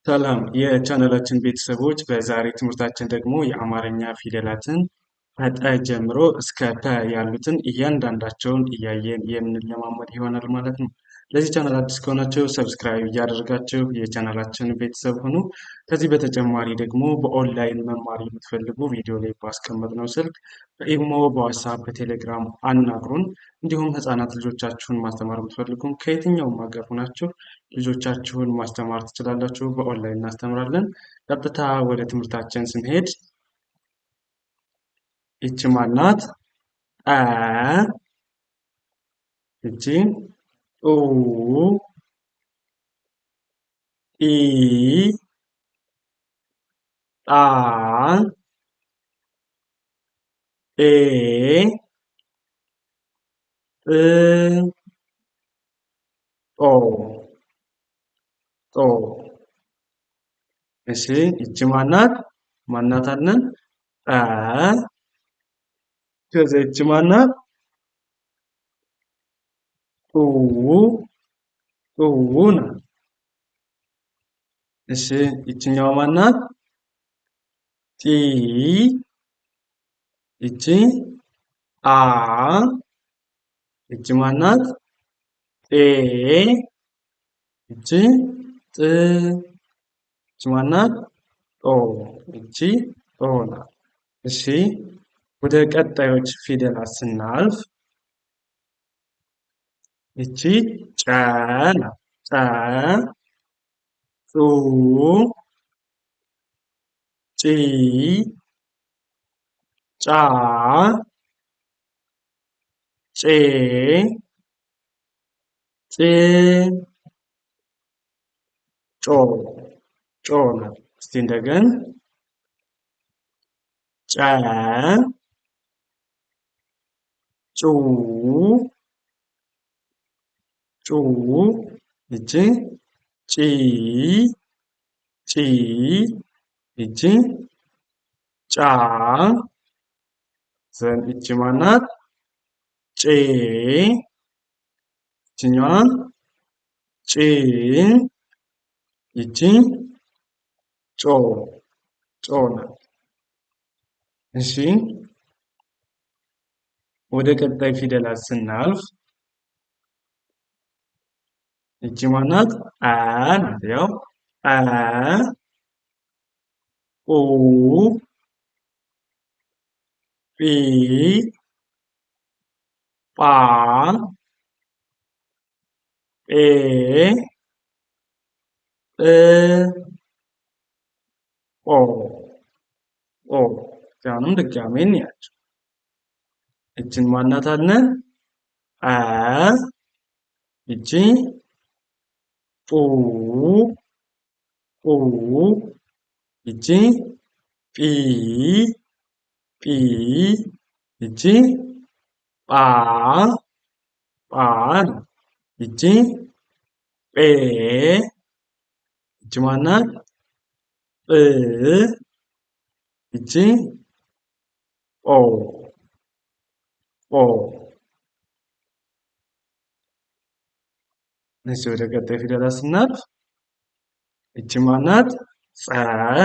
ሰላም የቻናላችን ቤተሰቦች፣ በዛሬ ትምህርታችን ደግሞ የአማርኛ ፊደላትን ከጠ ጀምሮ እስከ ፐ ያሉትን እያንዳንዳቸውን እያየን የምንለማመድ ይሆናል ማለት ነው። ለዚህ ቻናል አዲስ ከሆናችሁ ሰብስክራይብ እያደረጋችሁ የቻናላችን ቤተሰብ ሁኑ። ከዚህ በተጨማሪ ደግሞ በኦንላይን መማር የምትፈልጉ ቪዲዮ ላይ ባስቀመጥነው ስልክ በኢሞ፣ በዋትስአፕ፣ በቴሌግራም አናግሩን። እንዲሁም ህጻናት ልጆቻችሁን ማስተማር የምትፈልጉም ከየትኛውም ሀገር ሆናችሁ ልጆቻችሁን ማስተማር ትችላላችሁ። በኦንላይን እናስተምራለን። ቀጥታ ወደ ትምህርታችን ስንሄድ ይቺ ማናት? አ ይቺ ኡ ኢ ጣ ኤ ጥ ጦ ጦ። እሺ ይቺ ማናት? ማናት አለን? አ ከዛ ይቺ ማናት? ጡ ጡ ናት። እሺ ይቺኛዋ ማናት? ጢ ይቺ አ ይቺ ማናት? ጤ ይቺ ጥ ይቺ ማናት? ጦ ይቺ ጦ ናት። እሺ ወደ ቀጣዮች ፊደላት ስናልፍ ይቺ ጨ ናት። ጨ ጹ ጪ ጫ ጬ ጭ ጮ ጮ ናት። እስቲ እንደገን ጨ ጩ ጩ ይቺ ጪ ጪ ይቺ ጫ ዘን ይቺ ማናት? ጬ ይቺኛዋ ጭ ይቺ ጮ ጮ ናት። እሺ ወደ ቀጣይ ፊደላት ስናልፍ ይቺ ማናት? አ ናት። ያው አ ኡ ጲ ጳ ጴ ጵ ጶ ጶ። አሁንም ድጋሜ እንያቸው። ይችን ማናት አለን? አ ይቺ ጡ ጡ ይቺ ጲ ጲ ይቺ ጳ ጳ ይቺ ጴ ይቺ ማናት? ጵ ይቺ ጶ ጶ። እሺ ወደ ቀጣይ ፊደላት ስናልፍ ይቺ ማናት? ጸ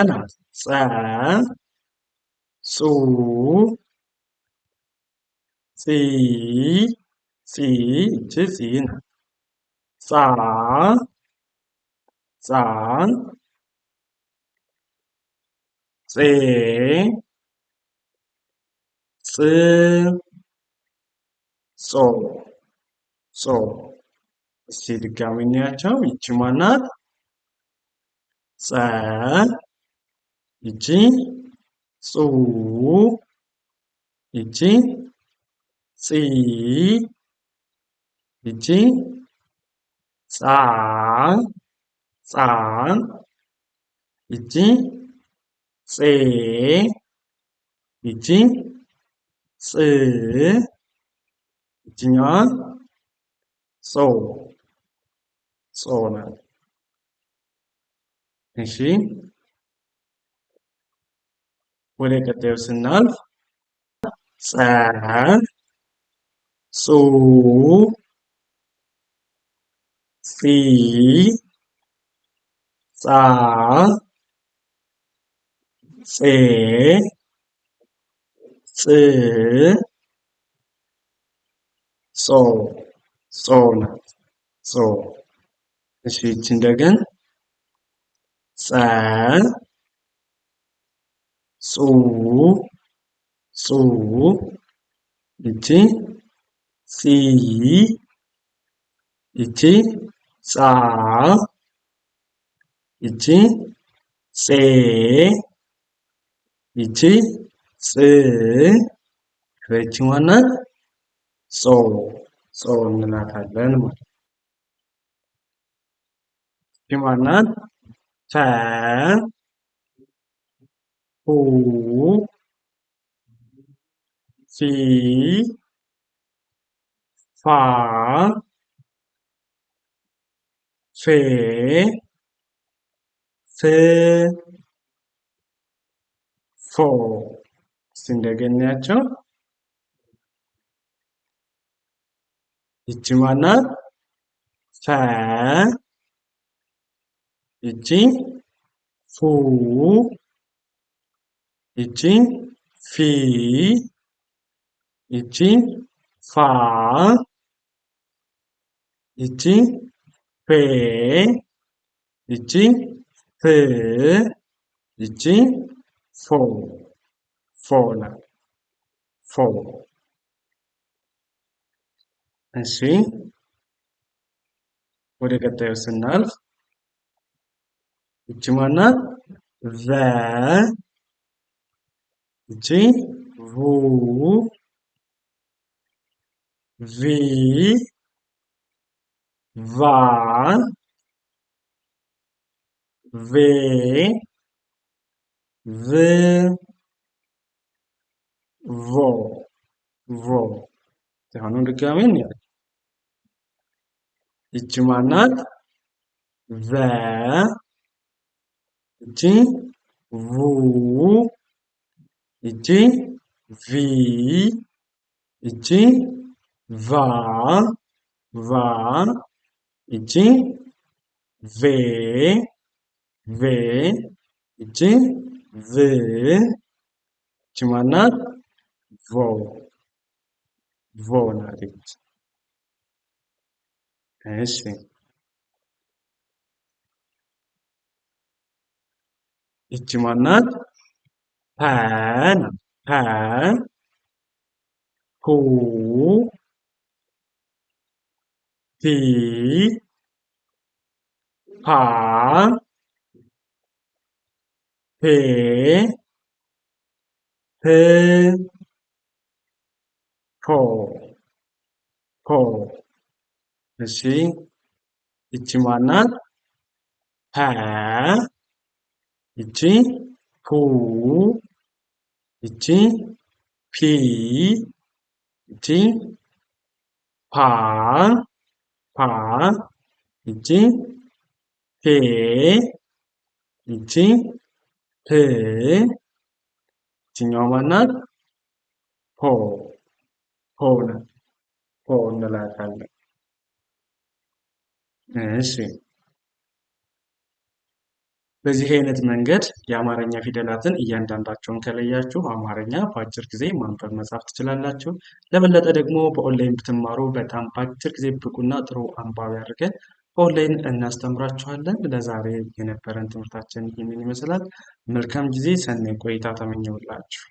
ናት። ጸ ጹ ጺ ጺ ይቺ ጺ ናት። ጻ ጻ ጼ ጽ ጾ ጾ። እስቲ ድጋሚ እንያቸው። ይቺ ማናት? ጸ ይቺ ጹ ይቺ ጺ ይቺ ጻ ጻ ይቺ ጼ ይቺ ጽ ይቺኛዋ ጾ ጾ ናት። እሺ ወደ ቀጣዩ ስናልፍ ጸ ጹ ጺ ጻ ጼ ጽ ጾ ጾ ናት ጾ። እሺ ይቺ እንደገን ጸ ጹ ጹ ይቺ ጺ ይቺ ጻ ይቺ ጼ ይቺ ጽ ይቺ ማናት? ጾ ጾ እንላታለን ማለት ነው። ይቺ ማናት? ፈ ሁ ፊ ፋ ፌ ፍ ፎ። እስቲ እንደገና እንያቸው። ይቺ ማናት? ፈ ይቺ ፉ ይቺ ፊ ይቺ ፋ ይቺ ፌ ይቺ ፍ ይቺ ፎ ፎ ናት ፎ። እሺ ወደ ቀጣዩ ስናልፍ ይቺ ማናት? ቨ ይቺ ቩ ቪ ቫ ቬ ቭ ቮ ቮ። አሁንም ድጋሜ እንያለን። ይቺ ማናት? ቨ ይቺ ቩ ይቺ ቪ ይቺ ቫ ቫ ይቺ ቬ ቬ ይቺ ቭ ይቺ ማናት? ቮ ቮ ናት ይቺ። እሺ ይቺ ማናት? ፐ ናት ፐ ፑ ፒ ፓ ፔ ፕ ፖ ፖ። እሺ ይቺ ማናት? ፐ ይቺ ፑ ይቺ ፒ ይቺ ፓ ፓ ይቺ ፔ ይቺ ፕ ይቺኛዋ ማናት? ፖ ፖ ናት ፖ እንላታለን። እሺ በዚህ አይነት መንገድ የአማርኛ ፊደላትን እያንዳንዳቸውን ከለያችሁ አማርኛ በአጭር ጊዜ ማንበብ መጻፍ ትችላላችሁ። ለበለጠ ደግሞ በኦንላይን ብትማሩ በጣም በአጭር ጊዜ ብቁና ጥሩ አንባቢ አድርገን በኦንላይን እናስተምራችኋለን። ለዛሬ የነበረን ትምህርታችን ይህንን ይመስላል። መልካም ጊዜ፣ ሰናይ ቆይታ ተመኘሁላችሁ።